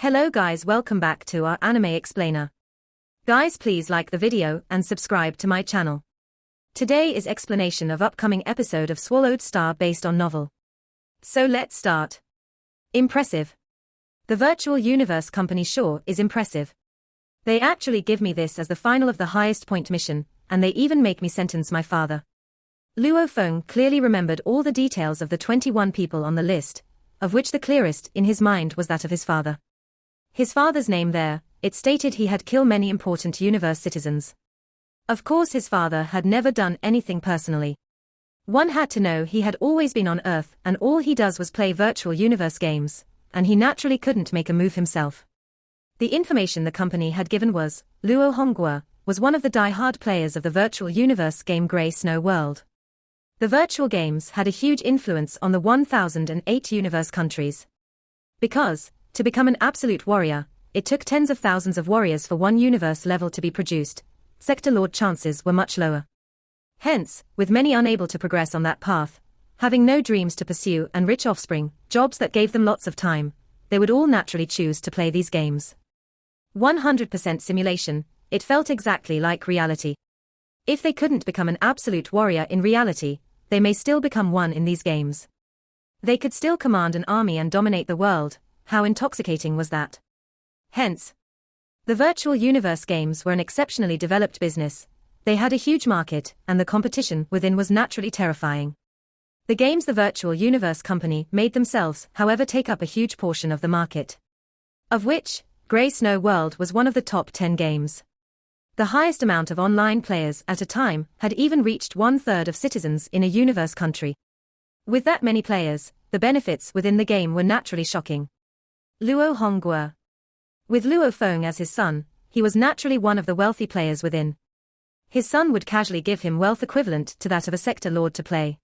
Hello guys, welcome back to our anime explainer. Guys, please like the video and subscribe to my channel. Today is explanation of upcoming episode of Swallowed Star based on novel. So let's start. Impressive. The virtual universe company sure is impressive. They actually give me this as the final of the highest point mission, and they even make me sentence my father. Luo Feng clearly remembered all the details of the 21 people on the list, of which the clearest in his mind was that of his father. His father's name there, it stated he had killed many important universe citizens. Of course his father had never done anything personally. One had to know he had always been on Earth and all he does was play virtual universe games, and he naturally couldn't make a move himself. The information the company had given was, Luo Honghua was one of the die-hard players of the virtual universe game Grey Snow World. The virtual games had a huge influence on the 1008 universe countries. Because, to become an absolute warrior, it took tens of thousands of warriors for one universe level to be produced. Sector Lord chances were much lower. Hence, with many unable to progress on that path, having no dreams to pursue and rich offspring, jobs that gave them lots of time, they would all naturally choose to play these games. 100% simulation, it felt exactly like reality. If they couldn't become an absolute warrior in reality, they may still become one in these games. They could still command an army and dominate the world. How intoxicating was that? Hence, the virtual universe games were an exceptionally developed business. They had a huge market, and the competition within was naturally terrifying. The games the virtual universe company made themselves, however, take up a huge portion of the market. Of which, Grey Snow World was one of the top 10 games. The highest amount of online players at a time had even reached 1/3 of citizens in a universe country. With that many players, the benefits within the game were naturally shocking. Luo Honghua. With Luo Feng as his son, he was naturally one of the wealthy players within. His son would casually give him wealth equivalent to that of a sector lord to play.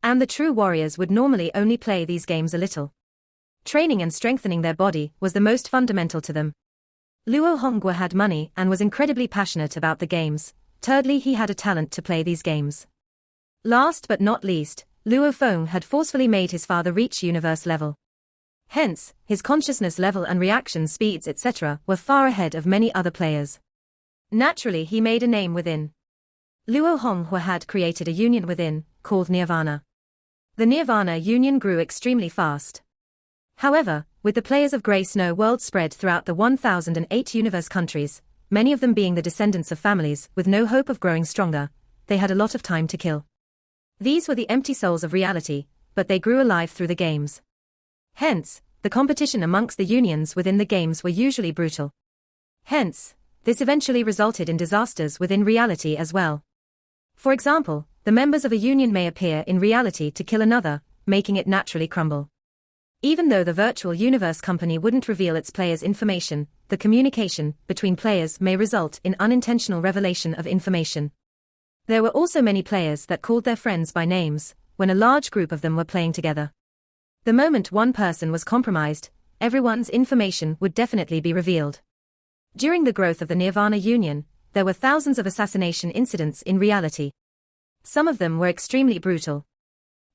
And the true warriors would normally only play these games a little. Training and strengthening their body was the most fundamental to them. Luo Honghua had money and was incredibly passionate about the games. Thirdly, he had a talent to play these games. Last but not least, Luo Feng had forcefully made his father reach universe level. Hence, his consciousness level and reaction speeds etc. were far ahead of many other players. Naturally he made a name within. Luo Honghua had created a union within, called Nirvana. The Nirvana union grew extremely fast. However, with the players of Grey Snow World spread throughout the 1008 universe countries, many of them being the descendants of families with no hope of growing stronger, they had a lot of time to kill. These were the empty souls of reality, but they grew alive through the games. Hence, the competition amongst the unions within the games were usually brutal. Hence, this eventually resulted in disasters within reality as well. For example, the members of a union may appear in reality to kill another, making it naturally crumble. Even though the virtual universe company wouldn't reveal its players' information, the communication between players may result in unintentional revelation of information. There were also many players that called their friends by names, when a large group of them were playing together. The moment one person was compromised, everyone's information would definitely be revealed. During the growth of the Nirvana Union, there were thousands of assassination incidents in reality. Some of them were extremely brutal.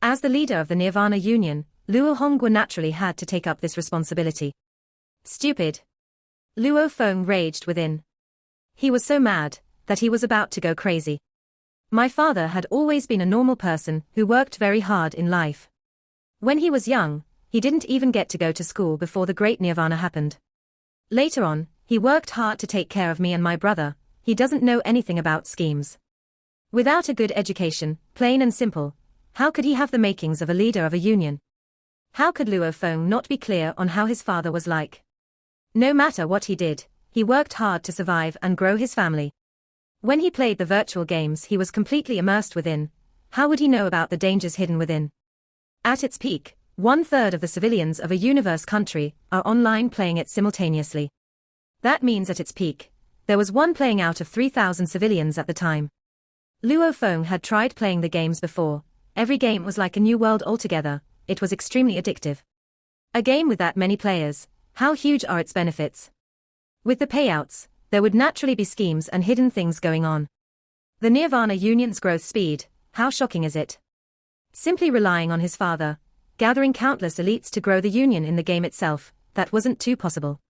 As the leader of the Nirvana Union, Luo Honghua naturally had to take up this responsibility. Stupid. Luo Feng raged within. He was so mad that he was about to go crazy. My father had always been a normal person who worked very hard in life. When he was young, he didn't even get to go to school before the Great Nirvana happened. Later on, he worked hard to take care of me and my brother. He doesn't know anything about schemes. Without a good education, plain and simple, how could he have the makings of a leader of a union? How could Luo Feng not be clear on how his father was like? No matter what he did, he worked hard to survive and grow his family. When he played the virtual games he was completely immersed within. How would he know about the dangers hidden within? At its peak, 1/3 of the civilians of a universe country are online playing it simultaneously. That means at its peak, there was one playing out of 3,000 civilians at the time. Luo Feng had tried playing the games before. Every game was like a new world altogether. It was extremely addictive. A game with that many players, how huge are its benefits? With the payouts, there would naturally be schemes and hidden things going on. The Nirvana Union's growth speed, how shocking is it? Simply relying on his father, gathering countless elites to grow the union in the game itself, that wasn't too possible.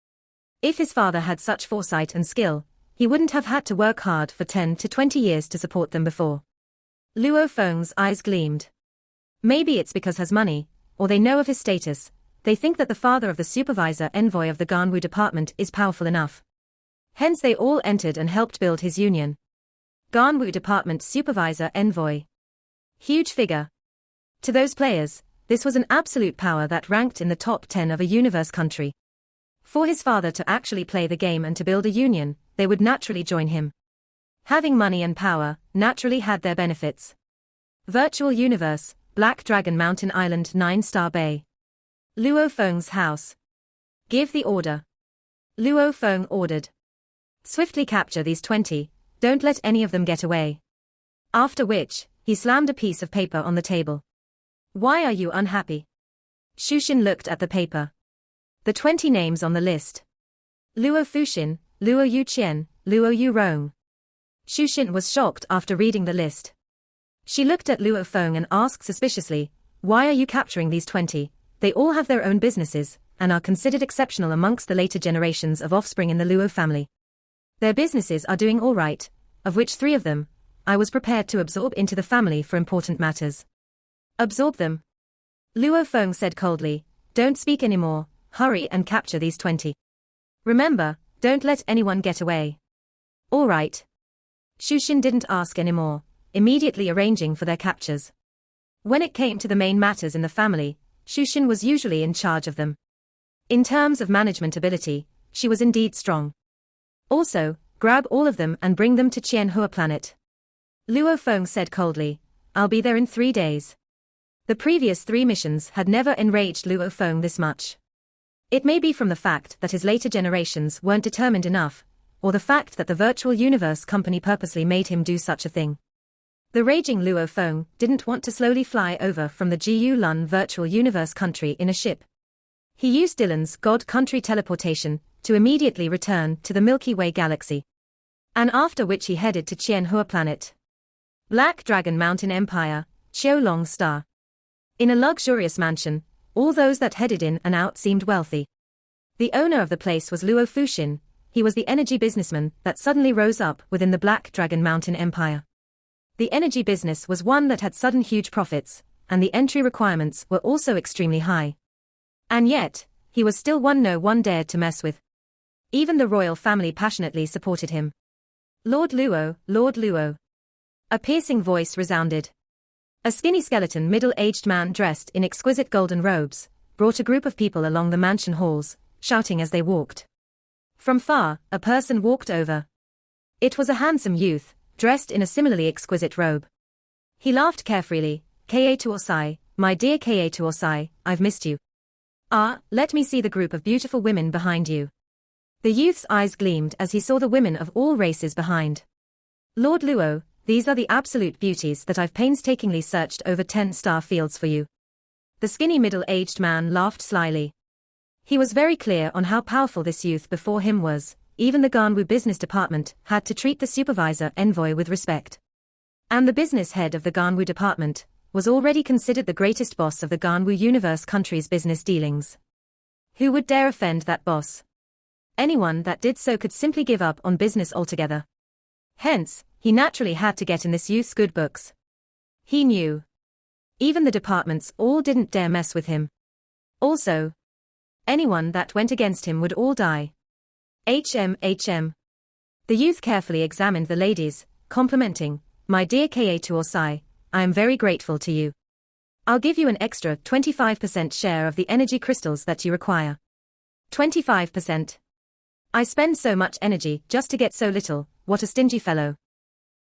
If his father had such foresight and skill, he wouldn't have had to work hard for 10 to 20 years to support them before. Luo Feng's eyes gleamed. Maybe it's because he has money, or they know of his status. They think that the father of the supervisor envoy of the Ganwu department is powerful enough. Hence they all entered and helped build his union. Ganwu department supervisor envoy. Huge figure. To those players, this was an absolute power that ranked in the top 10 of a universe country. For his father to actually play the game and to build a union, they would naturally join him. Having money and power naturally had their benefits. Virtual Universe, Black Dragon Mountain Island 9-star Bay. Luo Feng's house. Give the order. Luo Feng ordered. Swiftly capture these 20, don't let any of them get away. After which, he slammed a piece of paper on the table. Why are you unhappy? Shushin looked at the paper. The 20 names on the list. Luo Fuxin, Luo Yuqian, Luo Yurong. Shushin was shocked after reading the list. She looked at Luo Feng and asked suspiciously, why are you capturing these 20? They all have their own businesses, and are considered exceptional amongst the later generations of offspring in the Luo family. Their businesses are doing all right, of which 3 of them, I was prepared to absorb into the family for important matters. Absorb them? Luo Feng said coldly, don't speak anymore, hurry and capture these 20. Remember, don't let anyone get away. All right. Shushin didn't ask anymore, immediately arranging for their captures. When it came to the main matters in the family, Shushin was usually in charge of them. In terms of management ability, she was indeed strong. Also, grab all of them and bring them to Qianhua planet. Luo Feng said coldly, I'll be there in 3 days. The previous 3 missions had never enraged Luo Feng this much. It may be from the fact that his later generations weren't determined enough, or the fact that the Virtual Universe company purposely made him do such a thing. The raging Luo Feng didn't want to slowly fly over from the Jiu Lun Virtual Universe country in a ship. He used Dylan's God Country teleportation to immediately return to the Milky Way galaxy. And after which he headed to Qianhua planet. Black Dragon Mountain Empire, Qiulong Star. In a luxurious mansion, all those that headed in and out seemed wealthy. The owner of the place was Luo Fuxin. He was the energy businessman that suddenly rose up within the Black Dragon Mountain Empire. The energy business was one that had sudden huge profits, and the entry requirements were also extremely high. And yet, he was still one no one dared to mess with. Even the royal family passionately supported him. Lord Luo, Lord Luo. A piercing voice resounded. A skinny skeleton middle-aged man dressed in exquisite golden robes brought a group of people along the mansion halls, shouting as they walked. From far, a person walked over. It was a handsome youth, dressed in a similarly exquisite robe. He laughed carefreely, Ka Tuosai, my dear Ka Tuosai, I've missed you. Ah, let me see the group of beautiful women behind you. The youth's eyes gleamed as he saw the women of all races behind. Lord Luo, these are the absolute beauties that I've painstakingly searched over 10 star fields for you. The skinny middle-aged man laughed slyly. He was very clear on how powerful this youth before him was. Even the Ganwu business department had to treat the supervisor envoy with respect. And the business head of the Ganwu department was already considered the greatest boss of the Ganwu universe country's business dealings. Who would dare offend that boss? Anyone that did so could simply give up on business altogether. Hence, he naturally had to get in this youth's good books. He knew. Even the departments all didn't dare mess with him. Also, anyone that went against him would all die. HM. The youth carefully examined the ladies, complimenting, my dear Ka Tuosai, I am very grateful to you. I'll give you an extra 25% share of the energy crystals that you require. 25%. I spend so much energy just to get so little, what a stingy fellow.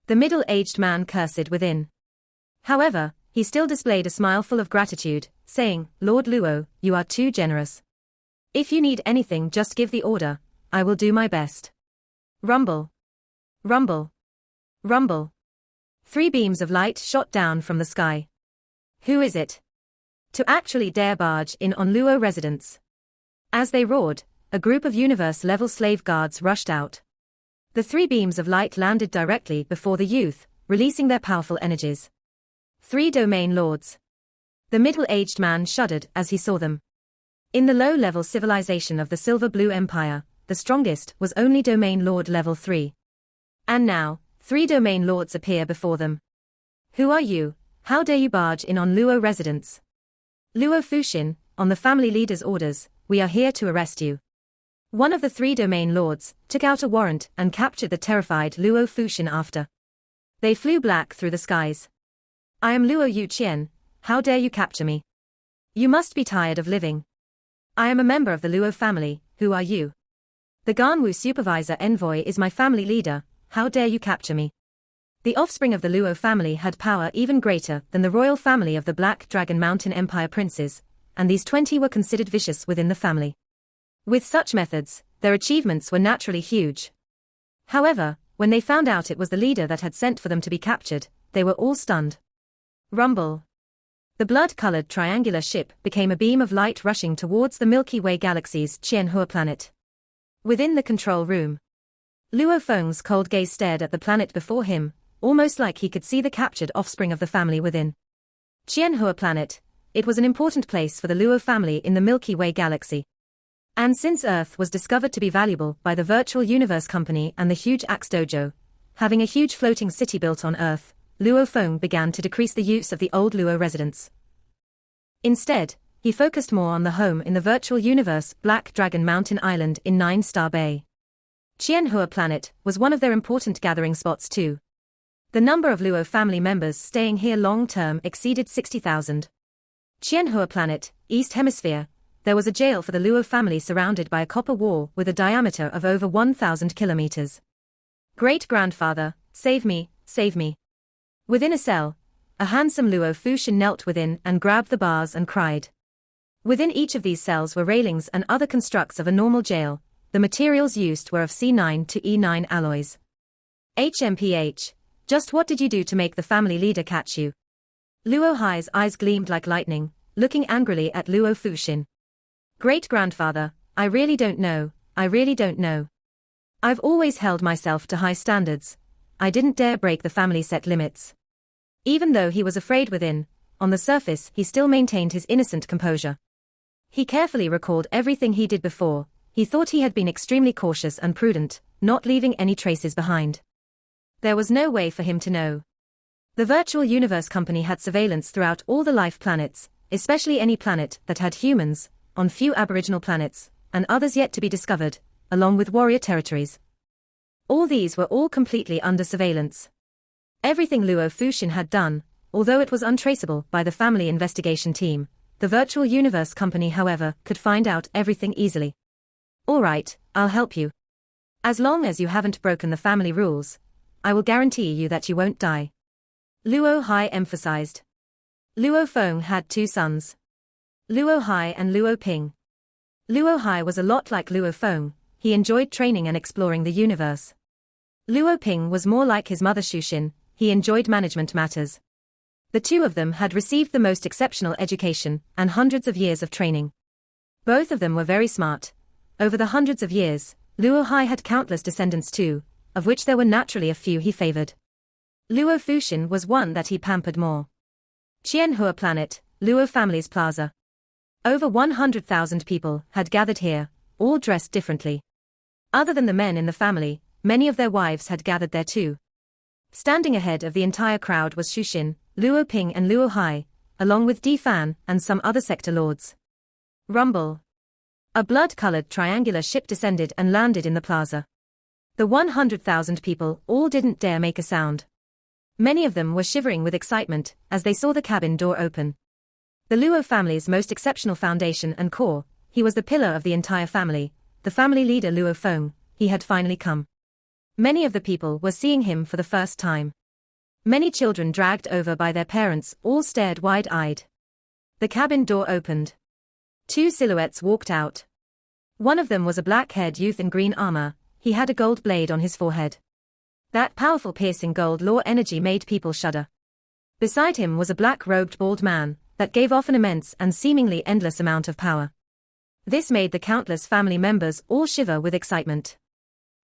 The middle-aged man cursed within. However, he still displayed a smile full of gratitude, saying, Lord Luo, you are too generous. If you need anything, just give the order, I will do my best. Rumble. Rumble. Rumble. 3 beams of light shot down from the sky. Who is it? To actually dare barge in on Luo residence. As they roared, a group of universe-level slave guards rushed out. The 3 beams of light landed directly before the youth, releasing their powerful energies. 3 domain lords. The middle-aged man shuddered as he saw them. In the low-level civilization of the Silver Blue Empire, the strongest, was only Domain Lord level 3. And now, 3 Domain Lords appear before them. Who are you? How dare you barge in on Luo residence? Luo Fuxin, on the family leader's orders, we are here to arrest you. One of the 3 Domain Lords took out a warrant and captured the terrified Luo Fuxin after. They flew black through the skies. I am Luo Yuqian, how dare you capture me? You must be tired of living. I am a member of the Luo family, who are you? The Ganwu supervisor envoy is my family leader, how dare you capture me? The offspring of the Luo family had power even greater than the royal family of the Black Dragon Mountain Empire princes, and these 20 were considered vicious within the family. With such methods, their achievements were naturally huge. However, when they found out it was the leader that had sent for them to be captured, they were all stunned. Rumble. The blood-colored triangular ship became a beam of light rushing towards the Milky Way galaxy's Qianhua planet. Within the control room, Luo Feng's cold gaze stared at the planet before him, almost like he could see the captured offspring of the family within. Qianhua planet, it was an important place for the Luo family in the Milky Way galaxy. And since Earth was discovered to be valuable by the Virtual Universe Company and the huge Axe Dojo, having a huge floating city built on Earth, Luo Feng began to decrease the use of the old Luo residence. Instead, he focused more on the home in the Virtual Universe Black Dragon Mountain Island in 9-Star Bay. Qianhua planet was one of their important gathering spots too. The number of Luo family members staying here long-term exceeded 60,000. Qianhua planet, East Hemisphere, there was a jail for the Luo family surrounded by a copper wall with a diameter of over 1,000 kilometers. Great-grandfather, save me, save me. Within a cell, a handsome Luo Fuxin knelt within and grabbed the bars and cried. Within each of these cells were railings and other constructs of a normal jail. The materials used were of C9 to E9 alloys. HMPH. Just what did you do to make the family leader catch you? Luo Hai's eyes gleamed like lightning, looking angrily at Luo Fuxin. Great-grandfather, I really don't know, I really don't know. I've always held myself to high standards. I didn't dare break the family set limits. Even though he was afraid within, on the surface he still maintained his innocent composure. He carefully recalled everything he did before. He thought he had been extremely cautious and prudent, not leaving any traces behind. There was no way for him to know. The Virtual Universe Company had surveillance throughout all the life planets, especially any planet that had humans, on few aboriginal planets, and others yet to be discovered, along with warrior territories. All these were all completely under surveillance. Everything Luo Fuxin had done, although it was untraceable by the family investigation team, the Virtual Universe Company however could find out everything easily. All right, I'll help you. As long as you haven't broken the family rules, I will guarantee you that you won't die. Luo Hai emphasized. Luo Feng had 2 sons. Luo Hai and Luo Ping. Luo Hai was a lot like Luo Feng, he enjoyed training and exploring the universe. Luo Ping was more like his mother Xuxin, he enjoyed management matters. The 2 of them had received the most exceptional education and hundreds of years of training. Both of them were very smart. Over the hundreds of years, Luo Hai had countless descendants too, of which there were naturally a few he favored. Luo Fuxin was one that he pampered more. Qianhua planet, Luo family's plaza. Over 100,000 people had gathered here, all dressed differently. Other than the men in the family, many of their wives had gathered there too. Standing ahead of the entire crowd was Xuxin, Luo Ping and Luo Hai, along with Di Fan and some other sector lords. Rumble. A blood-colored triangular ship descended and landed in the plaza. The 100,000 people all didn't dare make a sound. Many of them were shivering with excitement as they saw the cabin door open. The Luo family's most exceptional foundation and core, he was the pillar of the entire family, the family leader Luo Feng, he had finally come. Many of the people were seeing him for the first time. Many children dragged over by their parents all stared wide-eyed. The cabin door opened. 2 silhouettes walked out. One of them was a black-haired youth in green armor. He had a gold blade on his forehead. That powerful piercing gold law energy made people shudder. Beside him was a black-robed bald man that gave off an immense and seemingly endless amount of power. This made the countless family members all shiver with excitement.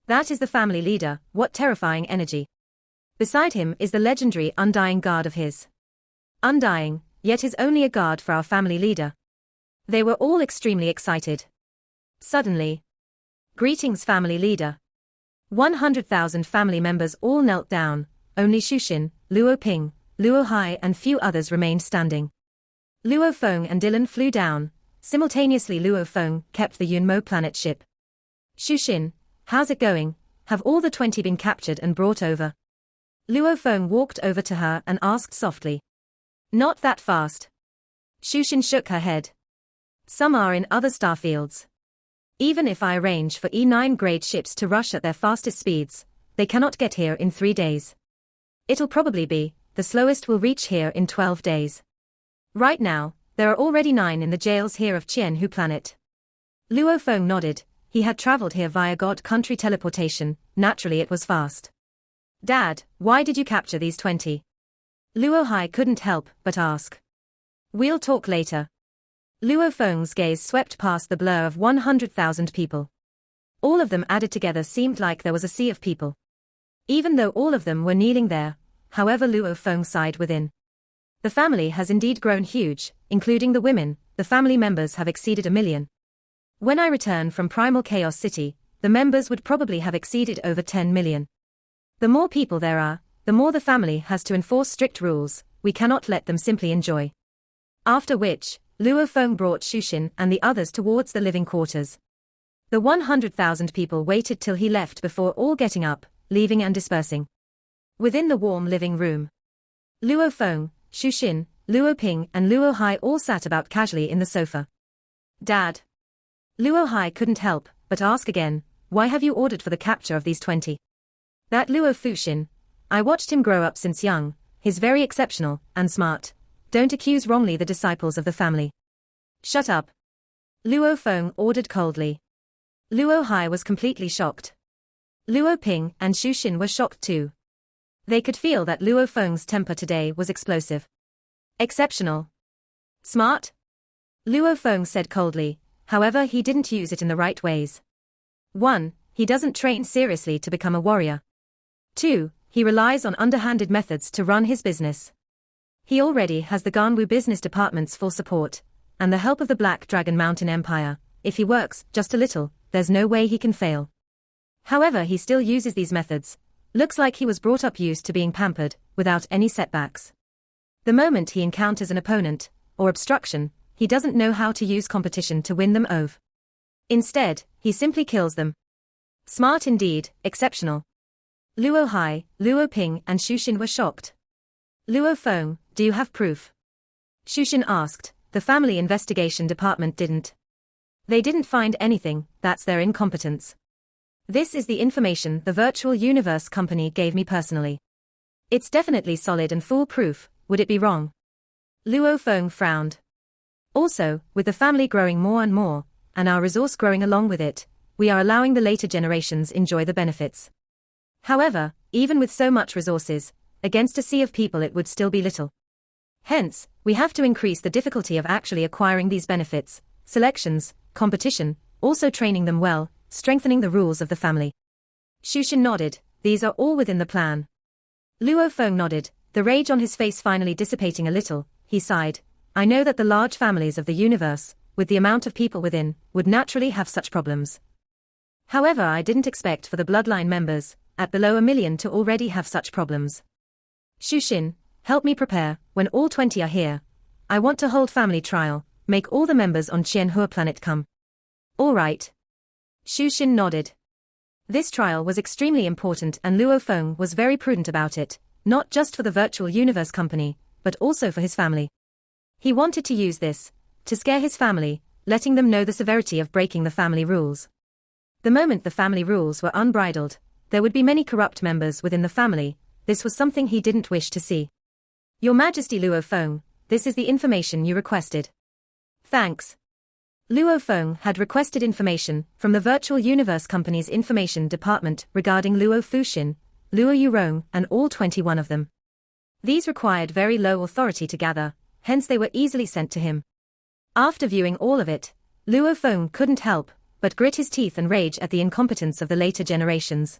That is the family leader, what terrifying energy. Beside him is the legendary Undying Guard of his. Undying, yet is only a guard for our family leader. They were all extremely excited. Suddenly, Greetings, family leader. 100,000 family members all knelt down, only Shushin, Luo Ping, Luo Hai and few others remained standing. Luo Feng and Dylan flew down. Simultaneously Luo Feng kept the Yunmo planet ship. Shushin, how's it going? Have all the 20 been captured and brought over? Luo Feng walked over to her and asked softly. Not that fast. Shushin shook her head. Some are in other starfields. Even if I arrange for E9 grade ships to rush at their fastest speeds, they cannot get here in 3 days. It'll probably be, the slowest will reach here in 12 days. Right now, there are already 9 in the jails here of Qianhu planet. Luo Feng nodded. He had traveled here via God country teleportation, naturally it was fast. Dad, why did you capture these 20? Luo Hai couldn't help but ask. We'll talk later. Luo Feng's gaze swept past the blur of 100,000 people. All of them added together seemed like there was a sea of people. Even though all of them were kneeling there, however Luo Feng sighed within. The family has indeed grown huge, including the women, the family members have exceeded 1 million. When I return from Primal Chaos City, the members would probably have exceeded over 10 million. The more people there are, the more the family has to enforce strict rules, we cannot let them simply enjoy. After which, Luo Feng brought Shushin and the others towards the living quarters. The 100,000 people waited till he left before all getting up, leaving and dispersing. Within the warm living room, Luo Feng, Shushin, Luo Ping and Luo Hai all sat about casually in the sofa. Dad. Luo Hai couldn't help but ask again, why have you ordered for the capture of these 20? That Luo Fushin. I watched him grow up since young, he's very exceptional and smart. Don't accuse wrongly the disciples of the family. Shut up. Luo Feng ordered coldly. Luo Hai was completely shocked. Luo Ping and Shushin were shocked too. They could feel that Luo Feng's temper today was explosive. Exceptional. Smart? Luo Feng said coldly, however he didn't use it in the right ways. 1. He doesn't train seriously to become a warrior. 2. He relies on underhanded methods to run his business. He already has the Ganwu business department's full support, and the help of the Black Dragon Mountain Empire. If he works just a little, there's no way he can fail. However, he still uses these methods. Looks like he was brought up used to being pampered, without any setbacks. The moment he encounters an opponent, or obstruction, he doesn't know how to use competition to win them over. Instead, he simply kills them. Smart indeed, exceptional. Luo Hai, Luo Ping and Shushin were shocked. Luo Feng, do you have proof? Shushin asked. The family investigation department didn't. They didn't find anything, that's their incompetence. This is the information the virtual universe company gave me personally. It's definitely solid and foolproof, would it be wrong? Luo Feng frowned. Also, with the family growing more and more, and our resource growing along with it, we are allowing the later generations enjoy the benefits. However, even with so much resources, against a sea of people it would still be little. Hence, we have to increase the difficulty of actually acquiring these benefits, selections, competition, also training them well, strengthening the rules of the family. Shushin nodded, these are all within the plan. Luo Feng nodded, the rage on his face finally dissipating a little, he sighed. I know that the large families of the universe, with the amount of people within, would naturally have such problems. However, I didn't expect for the bloodline members, at below 1 million to already have such problems. Shushin, help me prepare, when all 20 are here. I want to hold family trial, make all the members on Qianhua planet come. All right. Shushin nodded. This trial was extremely important and Luo Feng was very prudent about it, not just for the virtual universe company, but also for his family. He wanted to use this, to scare his family, letting them know the severity of breaking the family rules. The moment the family rules were unbridled, there would be many corrupt members within the family. This was something he didn't wish to see. Your Majesty Luo Feng, this is the information you requested. Thanks. Luo Feng had requested information from the Virtual Universe Company's information department regarding Luo Fushin, Luo Yurong and all 21 of them. These required very low authority to gather, hence they were easily sent to him. After viewing all of it, Luo Feng couldn't help but grit his teeth and rage at the incompetence of the later generations.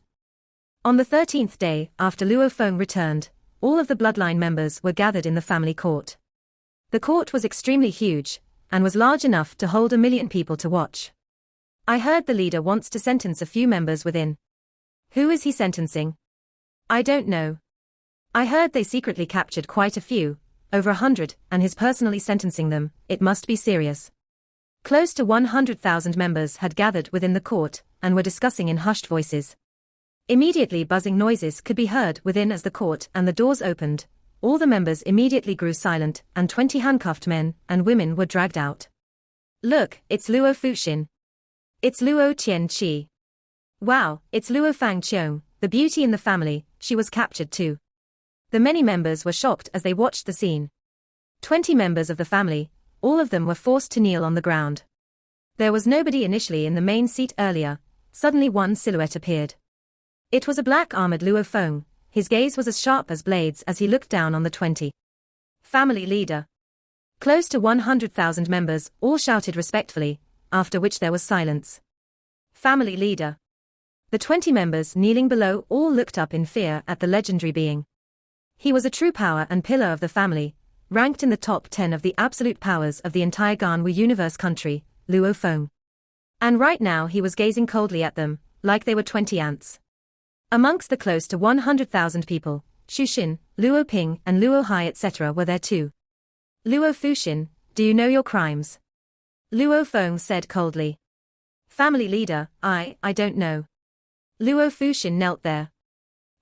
On the 13th day after Luo Feng returned, all of the bloodline members were gathered in the family court. The court was extremely huge, and was large enough to hold 1 million people to watch. I heard the leader wants to sentence a few members within. Who is he sentencing? I don't know. I heard they secretly captured quite a few, over 100, and he's personally sentencing them. It must be serious. Close to 100,000 members had gathered within the court, and were discussing in hushed voices. Immediately buzzing noises could be heard within as the court and the doors opened. All the members immediately grew silent, and 20 handcuffed men and women were dragged out. Look, it's Luo Fuxin. It's Luo Tianqi. Wow, it's Luo Fangqiong, the beauty in the family. She was captured too. The many members were shocked as they watched the scene. 20 members of the family, all of them were forced to kneel on the ground. There was nobody initially in the main seat earlier. Suddenly one silhouette appeared. It was a black-armored Luo Feng. His gaze was as sharp as blades as he looked down on the 20. Family leader. Close to 100,000 members all shouted respectfully, after which there was silence. Family leader. The 20 members kneeling below all looked up in fear at the legendary being. He was a true power and pillar of the family, ranked in the top 10 of the absolute powers of the entire Ganwu universe country, Luo Feng. And right now he was gazing coldly at them, like they were 20 ants. Amongst the close to 100,000 people, Xu Xin, Luo Ping and Luo Hai etc. were there too. Luo Fuxin, do you know your crimes? Luo Feng said coldly. Family leader, I don't know. Luo Fuxin knelt there.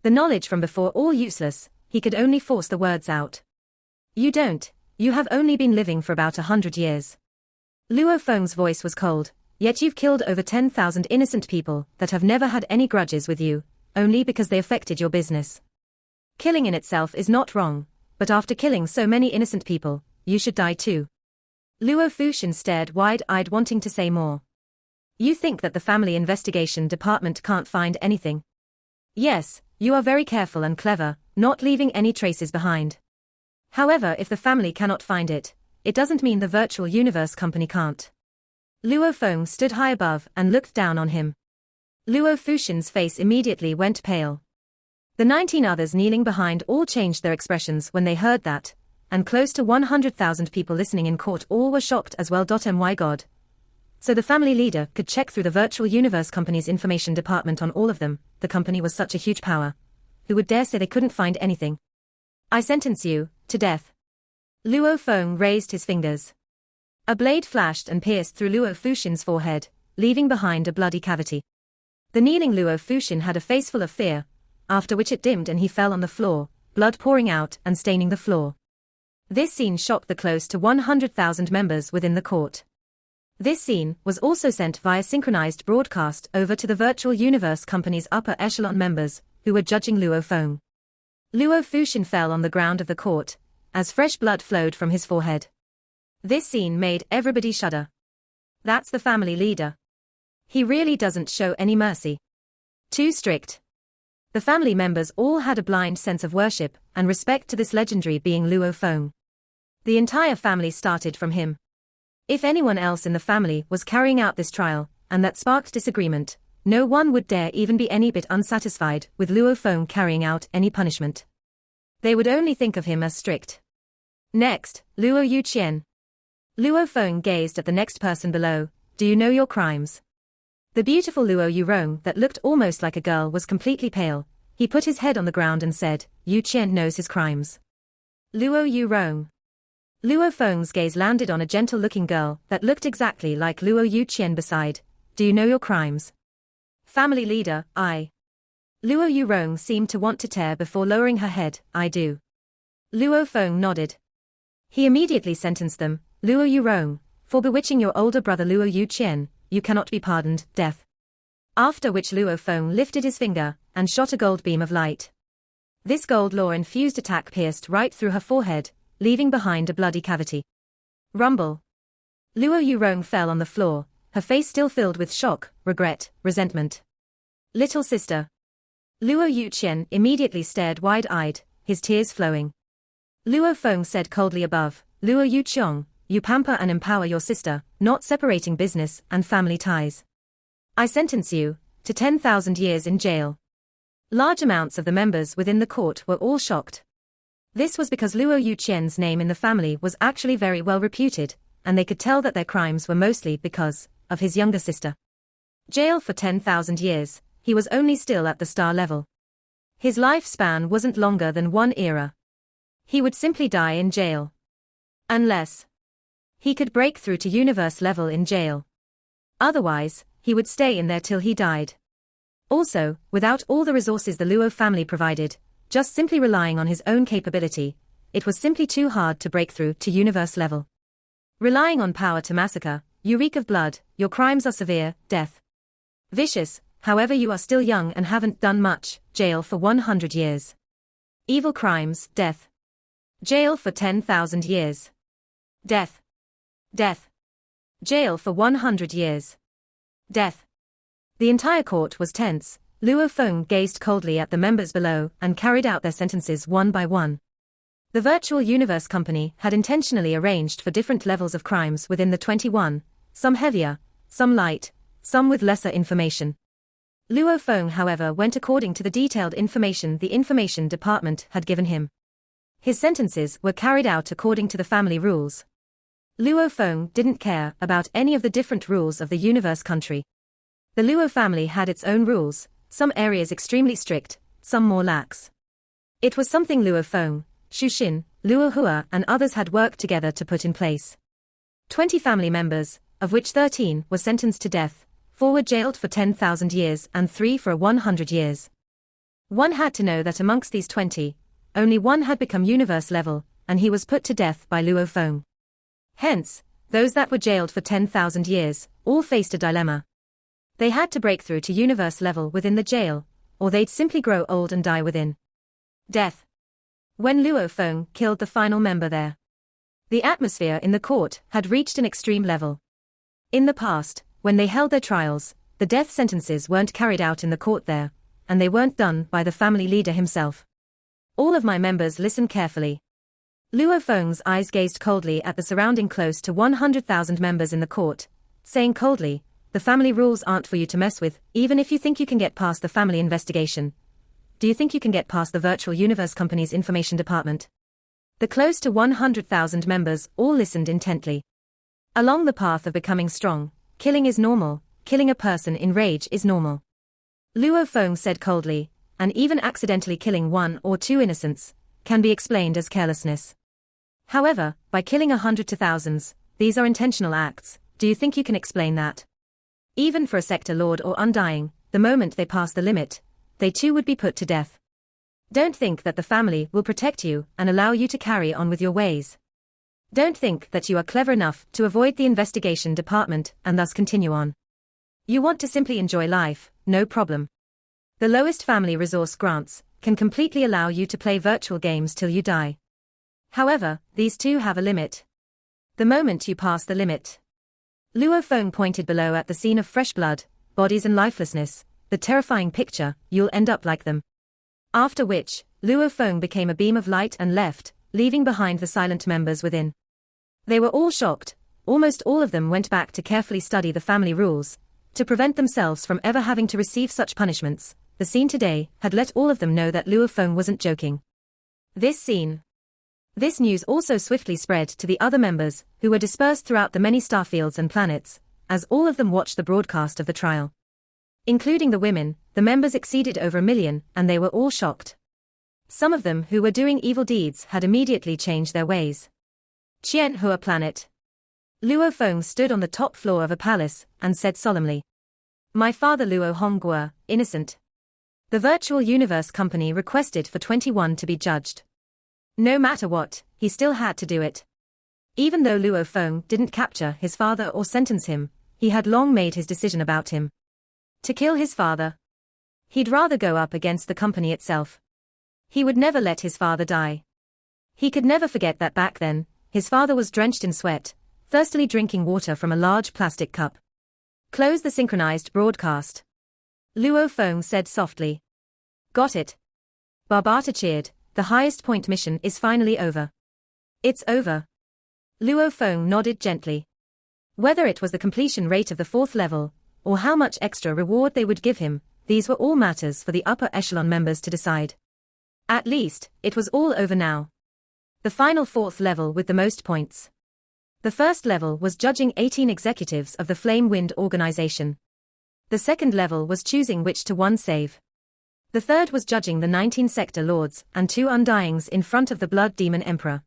The knowledge from before all useless, he could only force the words out. You don't, you have only been living for about 100 years. Luo Feng's voice was cold, yet you've killed over 10,000 innocent people that have never had any grudges with you, only because they affected your business. Killing in itself is not wrong, but after killing so many innocent people, you should die too. Luo Fuxin stared wide-eyed wanting to say more. You think that the family investigation department can't find anything? Yes, you are very careful and clever, not leaving any traces behind. However, if the family cannot find it, it doesn't mean the virtual universe company can't. Luo Feng stood high above and looked down on him. Luo Fuxin's face immediately went pale. The 19 others kneeling behind all changed their expressions when they heard that, and close to 100,000 people listening in court all were shocked as well. My God. So the family leader could check through the virtual universe company's information department on all of them. The company was such a huge power. Who would dare say they couldn't find anything? I sentence you to death. Luo Feng raised his fingers. A blade flashed and pierced through Luo Fuxin's forehead, leaving behind a bloody cavity. The kneeling Luo Fuxin had a face full of fear, after which it dimmed and he fell on the floor, blood pouring out and staining the floor. This scene shocked the close to 100,000 members within the court. This scene was also sent via synchronized broadcast over to the virtual universe company's upper echelon members, who were judging Luo Feng. Luo Fuxin fell on the ground of the court, as fresh blood flowed from his forehead. This scene made everybody shudder. That's the family leader. He really doesn't show any mercy. Too strict. The family members all had a blind sense of worship and respect to this legendary being Luo Feng. The entire family started from him. If anyone else in the family was carrying out this trial, and that sparked disagreement, no one would dare even be any bit unsatisfied with Luo Feng carrying out any punishment. They would only think of him as strict. Next, Luo Yuqian. Luo Feng gazed at the next person below. Do you know your crimes? The beautiful Luo Yurong that looked almost like a girl was completely pale. He put his head on the ground and said, Yuqian knows his crimes. Luo Yurong. Luo Feng's gaze landed on a gentle-looking girl that looked exactly like Luo Yuqian beside. Do you know your crimes? Family leader, I. Luo Yurong seemed to want to tear before lowering her head. I do. Luo Feng nodded. He immediately sentenced them, Luo Yurong, for bewitching your older brother Luo Yuqian, you cannot be pardoned, death. After which Luo Feng lifted his finger and shot a gold beam of light. This gold law-infused attack pierced right through her forehead, leaving behind a bloody cavity. Rumble. Luo Yurong fell on the floor, her face still filled with shock, regret, resentment. Little sister. Luo Yuqian immediately stared wide-eyed, his tears flowing. Luo Feng said coldly above, Luo Yuqiong, you pamper and empower your sister, not separating business and family ties. I sentence you to 10,000 years in jail. Large amounts of the members within the court were all shocked. This was because Luo Yuqian's name in the family was actually very well reputed, and they could tell that their crimes were mostly because of his younger sister. Jail for 10,000 years, he was only still at the star level. His lifespan wasn't longer than one era. He would simply die in jail. Unless he could break through to universe level in jail. Otherwise, he would stay in there till he died. Also, without all the resources the Luo family provided, just simply relying on his own capability, it was simply too hard to break through to universe level. Relying on power to massacre, you reek of blood, your crimes are severe, death. Vicious, however you are still young and haven't done much, jail for 100 years. Evil crimes, death. Jail for 10,000 years. Death. Death. Jail for 100 years. Death. The entire court was tense. Luo Feng gazed coldly at the members below and carried out their sentences one by one. The Virtual Universe Company had intentionally arranged for different levels of crimes within the 21, some heavier, some light, some with lesser information. Luo Feng, however, went according to the detailed information the information department had given him. His sentences were carried out according to the family rules. Luo Feng didn't care about any of the different rules of the universe country. The Luo family had its own rules, some areas extremely strict, some more lax. It was something Luo Feng, Xu Xin, Luo Hua and others had worked together to put in place. 20 family members, of which 13 were sentenced to death, 4 were jailed for 10,000 years and 3 for 100 years. One had to know that amongst these 20, only one had become universe level, and he was put to death by Luo Feng. Hence, those that were jailed for 10,000 years, all faced a dilemma. They had to break through to universe level within the jail, or they'd simply grow old and die within. Death. When Luo Feng killed the final member there, the atmosphere in the court had reached an extreme level. In the past, when they held their trials, the death sentences weren't carried out in the court there, and they weren't done by the family leader himself. All of my members listened carefully. Luo Feng's eyes gazed coldly at the surrounding close to 100,000 members in the court, saying coldly, "The family rules aren't for you to mess with, even if you think you can get past the family investigation. Do you think you can get past the Virtual Universe Company's information department?" The close to 100,000 members all listened intently. Along the path of becoming strong, killing is normal, killing a person in rage is normal. Luo Feng said coldly, and even accidentally killing 1 or 2 innocents can be explained as carelessness. However, by killing 100 to thousands, these are intentional acts. Do you think you can explain that? Even for a sector lord or undying, the moment they pass the limit, they too would be put to death. Don't think that the family will protect you and allow you to carry on with your ways. Don't think that you are clever enough to avoid the investigation department and thus continue on. You want to simply enjoy life, no problem. The lowest family resource grants can completely allow you to play virtual games till you die. However, these too have a limit. The moment you pass the limit. Luo Feng pointed below at the scene of fresh blood, bodies and lifelessness, the terrifying picture, you'll end up like them. After which, Luo Feng became a beam of light and left, leaving behind the silent members within. They were all shocked. Almost all of them went back to carefully study the family rules, to prevent themselves from ever having to receive such punishments. The scene today had let all of them know that Luo Feng wasn't joking. This news also swiftly spread to the other members, who were dispersed throughout the many star fields and planets, as all of them watched the broadcast of the trial. Including the women, the members exceeded over 1 million, and they were all shocked. Some of them who were doing evil deeds had immediately changed their ways. Qianhua planet. Luo Feng stood on the top floor of a palace, and said solemnly, "My father Luo Hongguo, innocent." The Virtual Universe Company requested for 21 to be judged. No matter what, he still had to do it. Even though Luo Feng didn't capture his father or sentence him, he had long made his decision about him. To kill his father. He'd rather go up against the company itself. He would never let his father die. He could never forget that back then, his father was drenched in sweat, thirstily drinking water from a large plastic cup. Close the synchronized broadcast. Luo Feng said softly. Got it. Barbata cheered. The highest point mission is finally over. It's over. Luo Feng nodded gently. Whether it was the completion rate of the 4th level, or how much extra reward they would give him, these were all matters for the upper echelon members to decide. At least, it was all over now. The final 4th level with the most points. The first level was judging 18 executives of the Flame Wind organization. The second level was choosing which to one save. The third was judging the 19 sector lords and 2 undyings in front of the Blood Demon Emperor.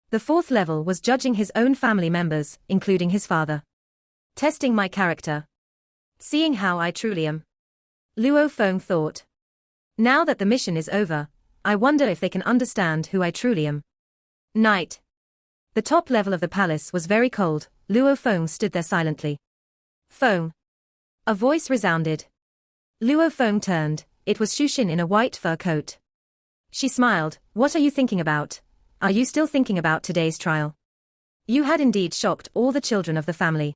The fourth level was judging his own family members, including his father. Testing my character. Seeing how I truly am. Luo Feng thought. Now that the mission is over, I wonder if they can understand who I truly am. Night. The top level of the palace was very cold. Luo Feng stood there silently. Feng. A voice resounded. Luo Feng turned. It was Shushin in a white fur coat. She smiled. What are you thinking about? Are you still thinking about today's trial? You had indeed shocked all the children of the family.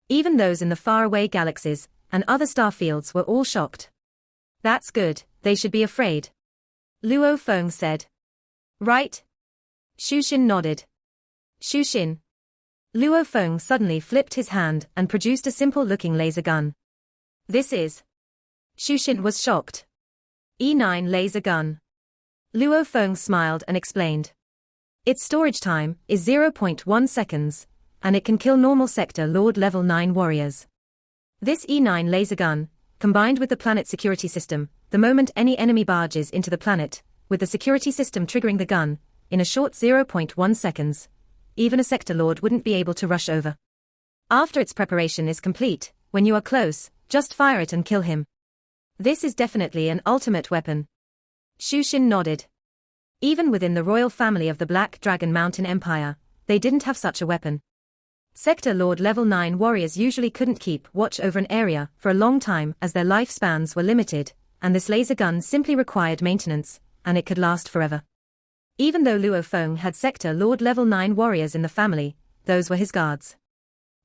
Even those in the faraway galaxies and other star fields were all shocked. That's good, they should be afraid. Luo Feng said. Right? Shushin nodded. Shushin. Luo Feng suddenly flipped his hand and produced a simple-looking laser gun. This is. Shushin was shocked. E9 laser gun. Luo Feng smiled and explained. Its storage time is 0.1 seconds, and it can kill normal sector Lord level 9 warriors. This E9 laser gun, combined with the planet security system, the moment any enemy barges into the planet, with the security system triggering the gun, in a short 0.1 seconds, even a sector lord wouldn't be able to rush over. After its preparation is complete, when you are close, just fire it and kill him. This is definitely an ultimate weapon. Shushin nodded. Even within the royal family of the Black Dragon Mountain Empire, they didn't have such a weapon. Sector Lord level 9 warriors usually couldn't keep watch over an area for a long time as their lifespans were limited, and this laser gun simply required maintenance, and it could last forever. Even though Luo Feng had Sector Lord level 9 warriors in the family, those were his guards.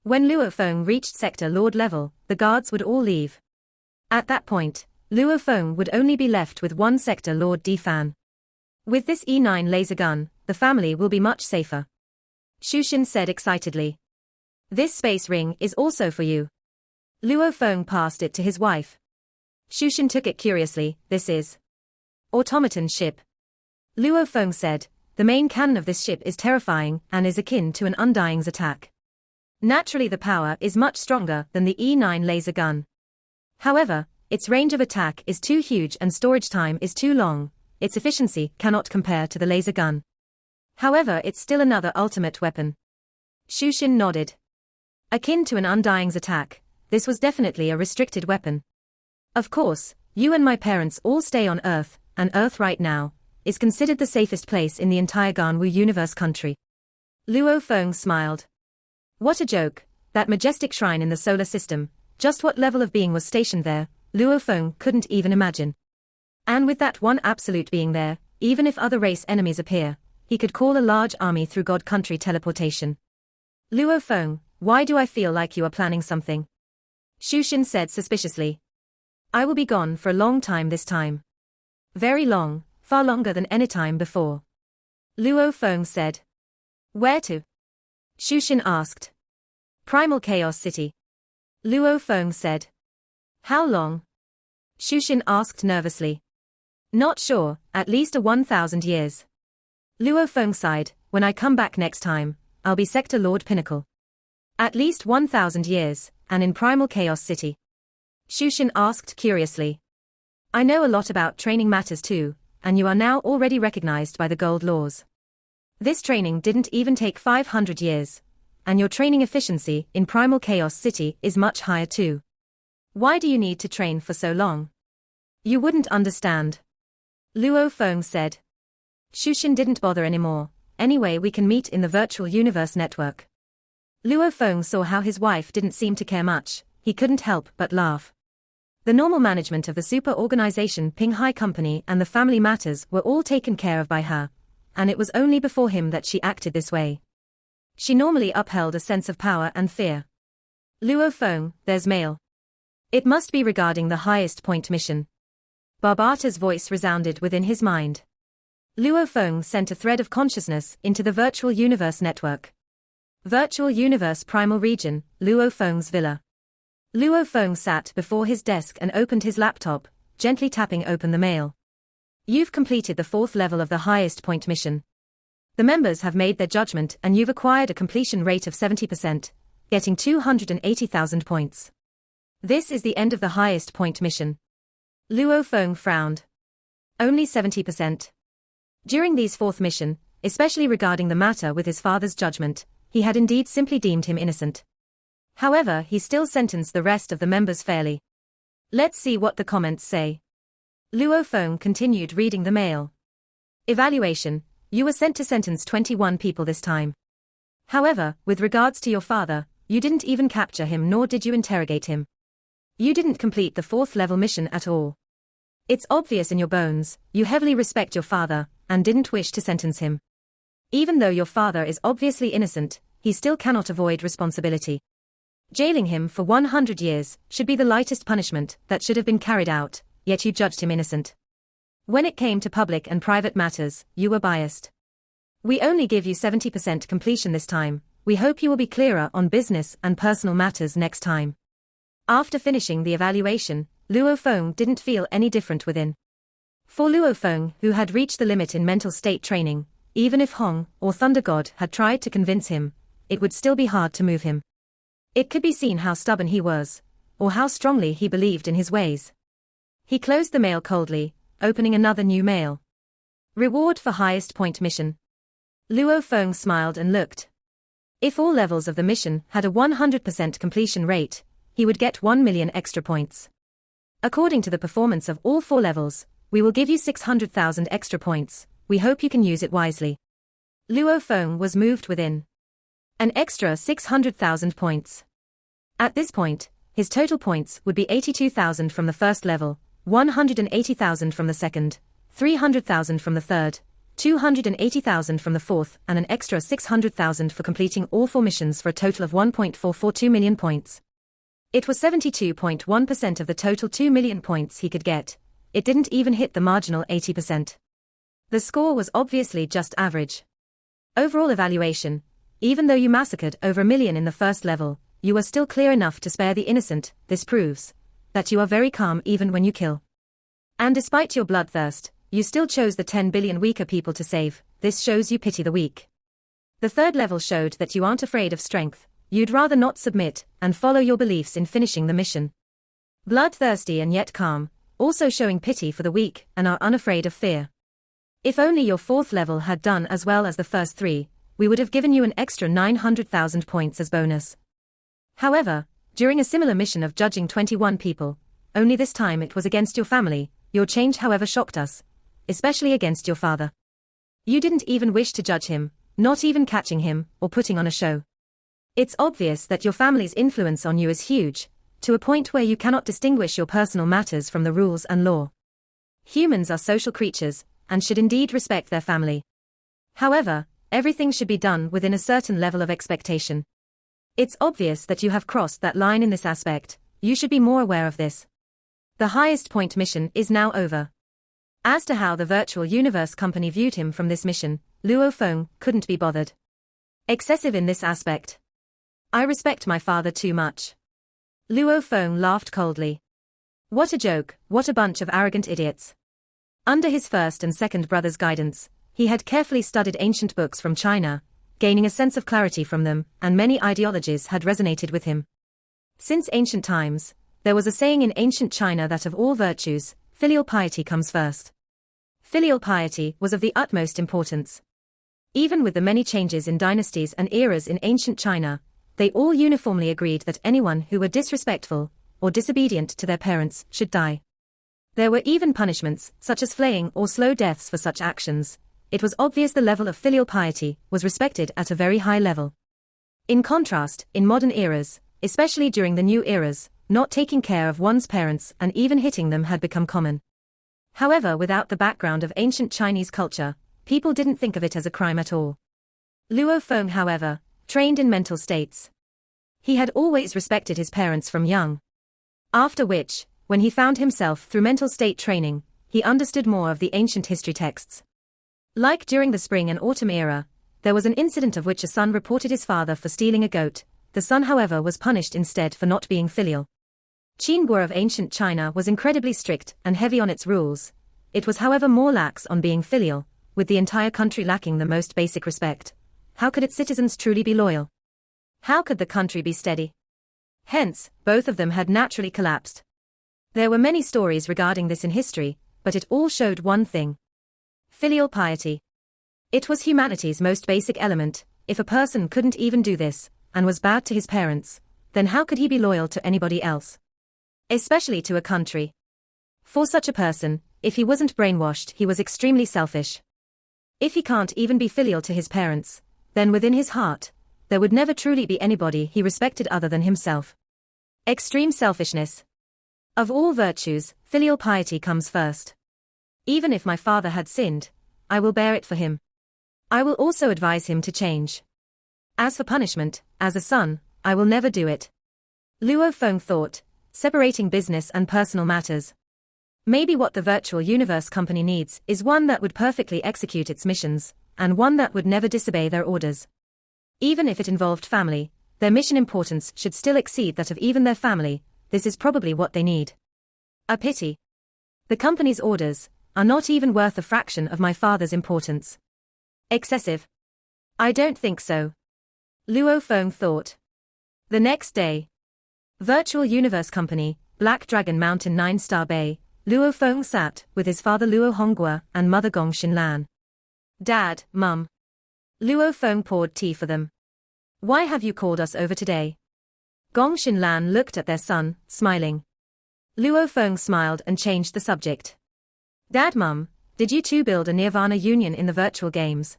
When Luo Feng reached Sector Lord level, the guards would all leave. At that point, Luo Feng would only be left with one Sector Lord D Fan. With this E9 laser gun, the family will be much safer. Shushin said excitedly. This space ring is also for you. Luo Feng passed it to his wife. Shushin took it curiously. This is automaton ship. Luo Feng said, the main cannon of this ship is terrifying and is akin to an undying's attack. Naturally the power is much stronger than the E9 laser gun. However, its range of attack is too huge and storage time is too long. Its efficiency cannot compare to the laser gun. However, it's still another ultimate weapon. Shushin nodded. Akin to an undying's attack, this was definitely a restricted weapon. Of course, you and my parents all stay on Earth, and Earth right now is considered the safest place in the entire Ganwu universe country. Luo Feng smiled. What a joke, that majestic shrine in the solar system, just what level of being was stationed there, Luo Feng couldn't even imagine. And with that one absolute being there, even if other race enemies appear, he could call a large army through God country teleportation. Luo Feng, why do I feel like you are planning something? Shushin said suspiciously. I will be gone for a long time this time. Very long, far longer than any time before. Luo Feng said. Where to? Shushin asked. Primal Chaos City. Luo Feng said. How long? Shushin asked nervously. Not sure, at least 1,000 years. Luo Feng sighed, when I come back next time, I'll be Sector Lord Pinnacle. At least 1,000 years, and in Primal Chaos City. Shushin asked curiously. I know a lot about training matters too, and you are now already recognized by the gold laws. This training didn't even take 500 years, and your training efficiency in Primal Chaos City is much higher too. Why do you need to train for so long? You wouldn't understand. Luo Feng said. Shushin didn't bother anymore. Anyway, we can meet in the virtual universe network. Luo Feng saw how his wife didn't seem to care much. He couldn't help but laugh. The normal management of the super organization Ping Hai Company and the family matters were all taken care of by her, and it was only before him that she acted this way. She normally upheld a sense of power and fear. Luo Feng, there's mail. It must be regarding the highest point mission. Barbata's voice resounded within his mind. Luo Feng sent a thread of consciousness into the virtual universe network. Virtual universe primal region, Luo Feng's villa. Luo Feng sat before his desk and opened his laptop, gently tapping open the mail. You've completed the 4th level of the highest point mission. The members have made their judgment and you've acquired a completion rate of 70%, getting 280,000 points. This is the end of the highest point mission. Luo Feng frowned. Only 70%. During these fourth mission, especially regarding the matter with his father's judgment, he had indeed simply deemed him innocent. However, he still sentenced the rest of the members fairly. Let's see what the comments say. Luo Feng continued reading the mail. Evaluation: you were sent to sentence 21 people this time. However, with regards to your father, you didn't even capture him nor did you interrogate him. You didn't complete the fourth level mission at all. It's obvious in your bones, you heavily respect your father, and didn't wish to sentence him. Even though your father is obviously innocent, he still cannot avoid responsibility. Jailing him for 100 years should be the lightest punishment that should have been carried out, yet you judged him innocent. When it came to public and private matters, you were biased. We only give you 70% completion this time. We hope you will be clearer on business and personal matters next time. After finishing the evaluation, Luo Feng didn't feel any different within. For Luo Feng, who had reached the limit in mental state training, even if Hong or Thunder God had tried to convince him, it would still be hard to move him. It could be seen how stubborn he was, or how strongly he believed in his ways. He closed the mail coldly, opening another new mail. Reward for highest point mission. Luo Feng smiled and looked. If all levels of the mission had a 100% completion rate, he would get 1 million extra points. According to the performance of all 4 levels, we will give you 600,000 extra points. We hope you can use it wisely. Luo Feng was moved within. An extra 600,000 points. At this point, his total points would be 82,000 from the first level, 180,000 from the second, 300,000 from the third, 280,000 from the fourth, and an extra 600,000 for completing all 4 missions for a total of 1.442 million points. It was 72.1% of the total 2 million points he could get. It didn't even hit the marginal 80%. The score was obviously just average. Overall evaluation: even though you massacred over 1 million in the first level, you are still clear enough to spare the innocent. This proves that you are very calm even when you kill. And despite your bloodthirst, you still chose the 10 billion weaker people to save. This shows you pity the weak. The third level showed that you aren't afraid of strength. You'd rather not submit and follow your beliefs in finishing the mission. Bloodthirsty and yet calm, also showing pity for the weak and are unafraid of fear. If only your fourth level had done as well as the first 3, we would have given you an extra 900,000 points as bonus. However, during a similar mission of judging 21 people, only this time it was against your family, your change however shocked us, especially against your father. You didn't even wish to judge him, not even catching him or putting on a show. It's obvious that your family's influence on you is huge, to a point where you cannot distinguish your personal matters from the rules and law. Humans are social creatures, and should indeed respect their family. However, everything should be done within a certain level of expectation. It's obvious that you have crossed that line in this aspect. You should be more aware of this. The highest point mission is now over. As to how the virtual universe company viewed him from this mission, Luo Feng couldn't be bothered. Excessive in this aspect. I respect my father too much. Luo Feng laughed coldly. What a joke, what a bunch of arrogant idiots. Under his first and second brother's guidance, he had carefully studied ancient books from China, gaining a sense of clarity from them, and many ideologies had resonated with him. Since ancient times, there was a saying in ancient China that of all virtues, filial piety comes first. Filial piety was of the utmost importance. Even with the many changes in dynasties and eras in ancient China, they all uniformly agreed that anyone who were disrespectful or disobedient to their parents should die. There were even punishments, such as flaying or slow deaths for such actions. It was obvious the level of filial piety was respected at a very high level. In contrast, in modern eras, especially during the new eras, not taking care of one's parents and even hitting them had become common. However, without the background of ancient Chinese culture, people didn't think of it as a crime at all. Luo Feng, however, trained in mental states. He had always respected his parents from young. After which, when he found himself through mental state training, he understood more of the ancient history texts. Like during the spring and autumn era, there was an incident of which a son reported his father for stealing a goat. The son, however, was punished instead for not being filial. Qingguo of ancient China was incredibly strict and heavy on its rules. It was, however, more lax on being filial, with the entire country lacking the most basic respect. How could its citizens truly be loyal? How could the country be steady? Hence, both of them had naturally collapsed. There were many stories regarding this in history, but it all showed one thing. Filial piety. It was humanity's most basic element. If a person couldn't even do this, and was bad to his parents, then how could he be loyal to anybody else? Especially to a country. For such a person, if he wasn't brainwashed, he was extremely selfish. If he can't even be filial to his parents, then within his heart, there would never truly be anybody he respected other than himself. Extreme selfishness. Of all virtues, filial piety comes first. Even if my father had sinned, I will bear it for him. I will also advise him to change. As for punishment, as a son, I will never do it. Luo Feng thought, separating business and personal matters. Maybe what the virtual universe company needs is one that would perfectly execute its missions, and one that would never disobey their orders. Even if it involved family, their mission importance should still exceed that of even their family. This is probably what they need. A pity. The company's orders are not even worth a fraction of my father's importance. Excessive. I don't think so. Luo Feng thought. The next day. Virtual Universe Company, Black Dragon Mountain 9-Star Bay, Luo Feng sat with his father Luo Honghua and mother Gong Xinlan. Dad, Mum. Luo Feng poured tea for them. Why have you called us over today? Gong Xinlan looked at their son, smiling. Luo Feng smiled and changed the subject. Dad, Mum, did you two build a Nirvana union in the virtual games?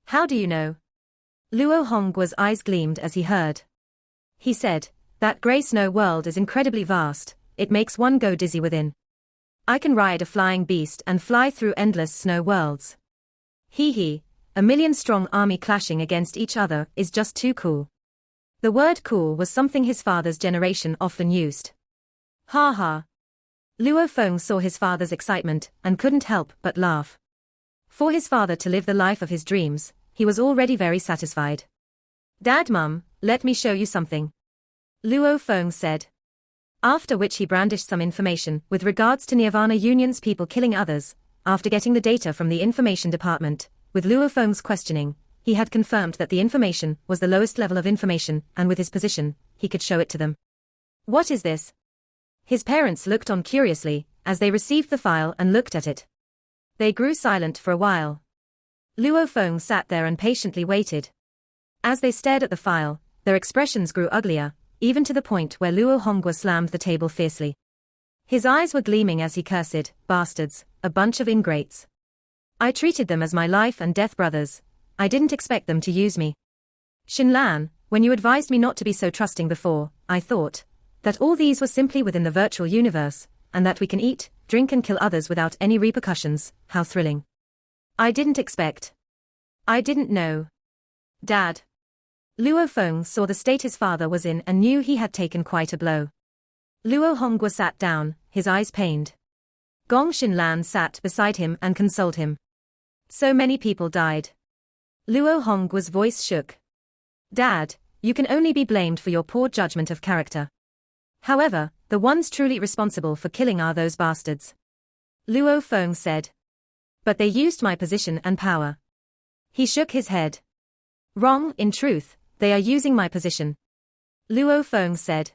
How do you know? Luo Honggua's eyes gleamed as he heard. He said, that grey snow world is incredibly vast, it makes one go dizzy within. I can ride a flying beast and fly through endless snow worlds. Hee, a million-strong army clashing against each other is just too cool. The word cool was something his father's generation often used. Ha ha. Luo Feng saw his father's excitement and couldn't help but laugh. For his father to live the life of his dreams, he was already very satisfied. Dad, Mum, let me show you something. Luo Feng said. After which he brandished some information with regards to Nirvana Union's people killing others. After getting the data from the information department, with Luo Feng's questioning, he had confirmed that the information was the lowest level of information, and with his position, he could show it to them. What is this? His parents looked on curiously, as they received the file and looked at it. They grew silent for a while. Luo Feng sat there and patiently waited. As they stared at the file, their expressions grew uglier, even to the point where Luo Honghua slammed the table fiercely. His eyes were gleaming as he cursed, bastards, a bunch of ingrates. I treated them as my life and death brothers. I didn't expect them to use me. Xinlan, when you advised me not to be so trusting before, I thought that all these were simply within the virtual universe, and that we can eat, drink and kill others without any repercussions. How thrilling. I didn't expect. I didn't know. Dad. Luo Feng saw the state his father was in and knew he had taken quite a blow. Luo Honghua sat down, his eyes pained. Gong Xinlan sat beside him and consoled him. So many people died. Luo Honggua's voice shook. Dad, you can only be blamed for your poor judgment of character. However, the ones truly responsible for killing are those bastards. Luo Feng said. But they used my position and power. He shook his head. Wrong, in truth, they are using my position. Luo Feng said.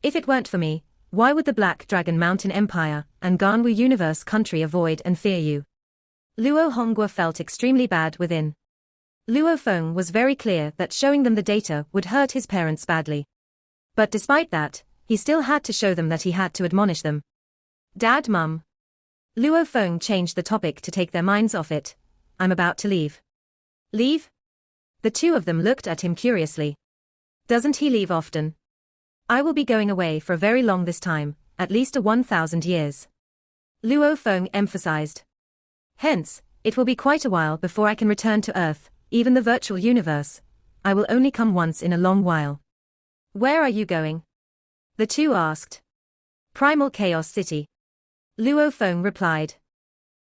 If it weren't for me, why would the Black Dragon Mountain Empire and Ganwu Universe country avoid and fear you? Luo Honghua felt extremely bad within. Luo Feng was very clear that showing them the data would hurt his parents badly. But despite that, he still had to show them that he had to admonish them. Dad, Mum. Luo Feng changed the topic to take their minds off it. I'm about to leave. Leave? The two of them looked at him curiously. Doesn't he leave often? I will be going away for very long this time, at least 1,000 years. Luo Feng emphasized. Hence, it will be quite a while before I can return to Earth, even the virtual universe. I will only come once in a long while. Where are you going? The two asked. Primal Chaos City. Luo Feng replied.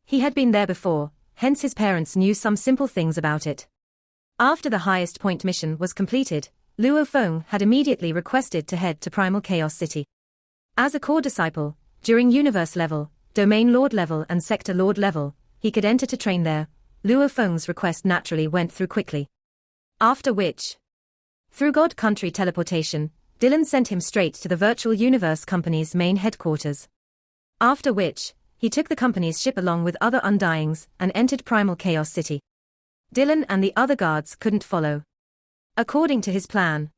He had been there before, hence his parents knew some simple things about it. After the highest point mission was completed, Luo Feng had immediately requested to head to Primal Chaos City. As a core disciple, during Universe level, Domain Lord level and Sector Lord level, he could enter to train there. Luo Feng's request naturally went through quickly. After which, through God Country teleportation, Dylan sent him straight to the Virtual Universe Company's main headquarters. After which, he took the company's ship along with other Undyings and entered Primal Chaos City. Dylan and the other guards couldn't follow. According to his plan,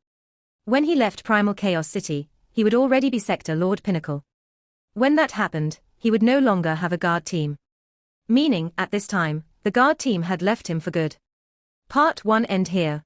when he left Primal Chaos City, he would already be Sector Lord Pinnacle. When that happened, he would no longer have a guard team. Meaning, at this time, the guard team had left him for good. Part 1 end here.